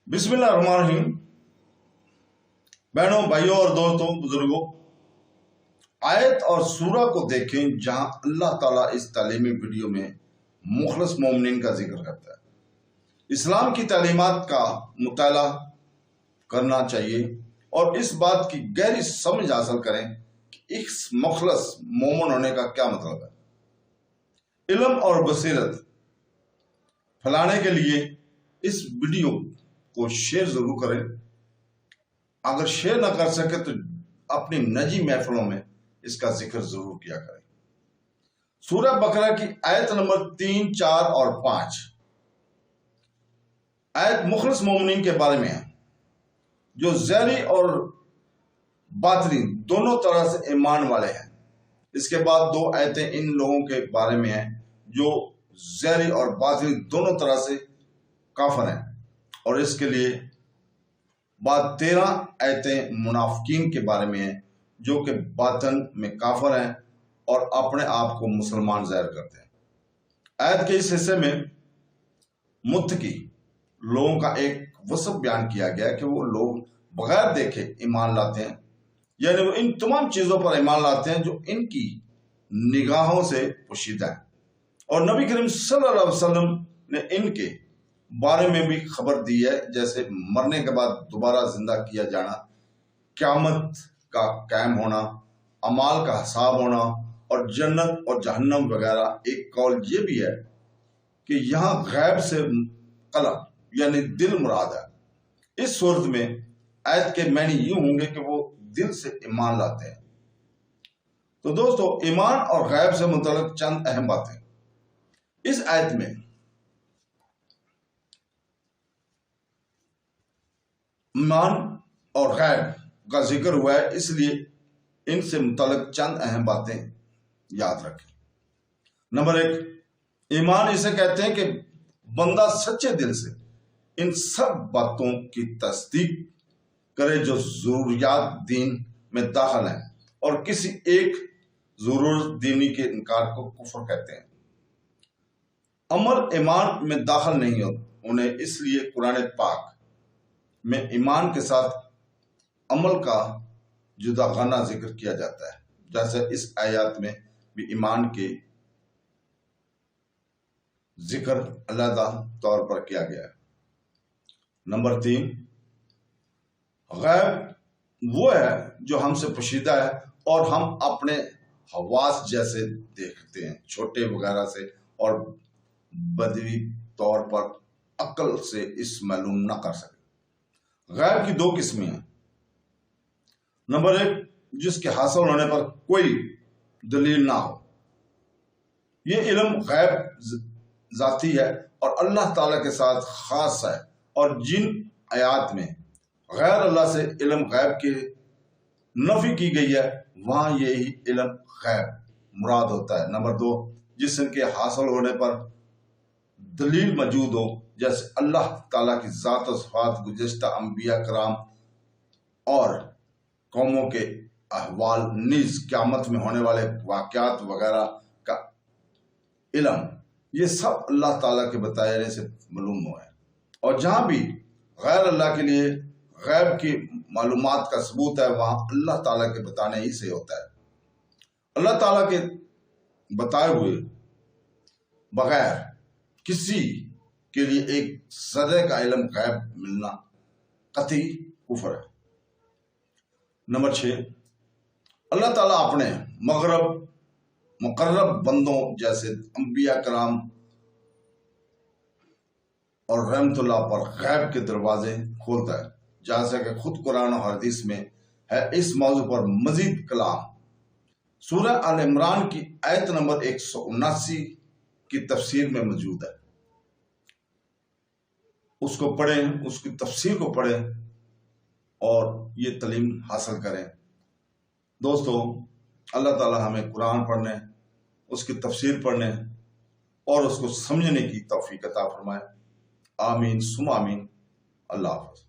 बिस्मिल्लाहिर्रहमानिर्रहीम। बहनों, भाइयों और दोस्तों, बुजुर्गों, आयत और सूरा को देखें जहां अल्लाह ताला इस तालीमी वीडियो में मुखलिस मोमिनीन का जिक्र करता है। इस्लाम की तालीमात का मुताला करना चाहिए और इस बात की गहरी समझ हासिल करें कि इस मुखलिस मोमिन होने का क्या मतलब है। इल्म और बसीरत फैलाने के लिए इस वीडियो को शेयर जरूर करें। अगर शेयर ना कर सके तो अपनी निजी महफिलों में इसका जिक्र जरूर किया करें। सूरह बकरा की आयत नंबर 3, 4 और 5 आयत मुखलिस मोमिनीन के बारे में है, जो ज़ाहिरी और बातिनी दोनों तरह से ईमान वाले हैं। इसके बाद 2 आयतें इन लोगों के बारे में हैं जो ज़ाहिरी और बातिनी दोनों तरह से काफिर हैं, और इसके लिए बाद 13 आयतें मुनाफिकीन के बारे में हैं जो कि बातन में काफिर हैं और अपने आप को मुसलमान जाहिर करते हैं। आयत के इस हिस्से में मुत्तकी लोगों का एक वसफ बयान किया गया है कि वो लोग बगैर देखे ईमान लाते हैं, यानी वो इन तमाम चीजों पर ईमान लाते हैं जो इनकी निगाहों से पोशीदा है। और नबी करीम सल्लल्लाहु अलैहि वसल्लम ने इनके बारे में भी खबर दी है, जैसे मरने के बाद दोबारा जिंदा किया जाना, क़यामत का कायम होना, अमाल का हिसाब होना और जन्नत और जहन्नम वगैरह। एक कौल ये भी है कि यहाँ गैब से कल्ब यानी दिल मुराद है। इस सूरत में आयत के मानी यूं होंगे कि वो दिल से ईमान लाते हैं। तो दोस्तों, ईमान और गैब से मुतल्लिक चंद अहम बातें इस आयत में ईमान और गैब का जिक्र हुआ है, इसलिए इनसे मुतल्लिक चंद अहम बातें याद रखें। नंबर 1, ईमान इसे कहते हैं कि बंदा सच्चे दिल से इन सब बातों की तस्दीक करे जो जरूरियात दीन में दाखिल हैं, और किसी एक जरूरत दीनी के इनकार को कुफ्र कहते हैं। अमल ईमान में दाखिल नहीं होते उन्हें, इसलिए कुरान पाक में ईमान के साथ अमल का जुदागाना जिक्र किया जाता है, जैसे इस आयत में भी ईमान के जिक्र अलग तौर पर किया गया है। नंबर 3, गैब वो है जो हमसे पोशीदा है और हम अपने हवास जैसे देखते हैं, छोटे वगैरह से और बदवी तौर पर अक्ल से इस मालूम ना कर सके। गैब की 2 किस्में हैं। नंबर 1, जिसके हासिल होने पर कोई दलील ना हो। ये इल्म गैब जाती है और अल्लाह ताला के साथ खास है, और जिन आयात में गैर अल्लाह से इल्म गैब के नफी की गई है वहां यही इल्म गैब मुराद होता है। नंबर 2, जिसके हासिल होने पर दलील मौजूद हो, जैसे अल्लाह ताला की ज़ात और सिफ़ात, गुज़िश्ता अंबिया कराम और कौमों के अहवाल, नीज़ क़यामत में होने वाले वाक़यात वगैरह का इल्म, ये सब अल्लाह ताला के बताने से मालूम हुआ है। और जहाँ भी गैर अल्लाह के लिए गैब की मालूमात का सबूत है वहाँ अल्लाह ताला के बताने ही से होता है। अल्लाह ताला के बताए हुए बगैर किसी के लिए एक ज़र्रे का इल्म गैब मिलना कतई कुफ्र है। नंबर 6, अल्लाह ताला अपने मुकर्रब बंदों जैसे अंबिया कराम और रहमतुल्लाह पर गैब के दरवाजे खोलता है, जैसा कि खुद कुरान और हदीस में है। इस मौजू पर मजीद कलाम सूरह अल इमरान की आयत नंबर 179 की तफसीर में मौजूद है। उसको पढ़ें, उसकी तफसीर को पढ़ें और ये तालीम हासिल करें। दोस्तों, अल्लाह ताला हमें कुरान पढ़ने, उसकी तफसीर पढ़ने और उसको समझने की तौफीक अता फरमाए। आमीन सुम आमीन। अल्लाह हाफ़िज़।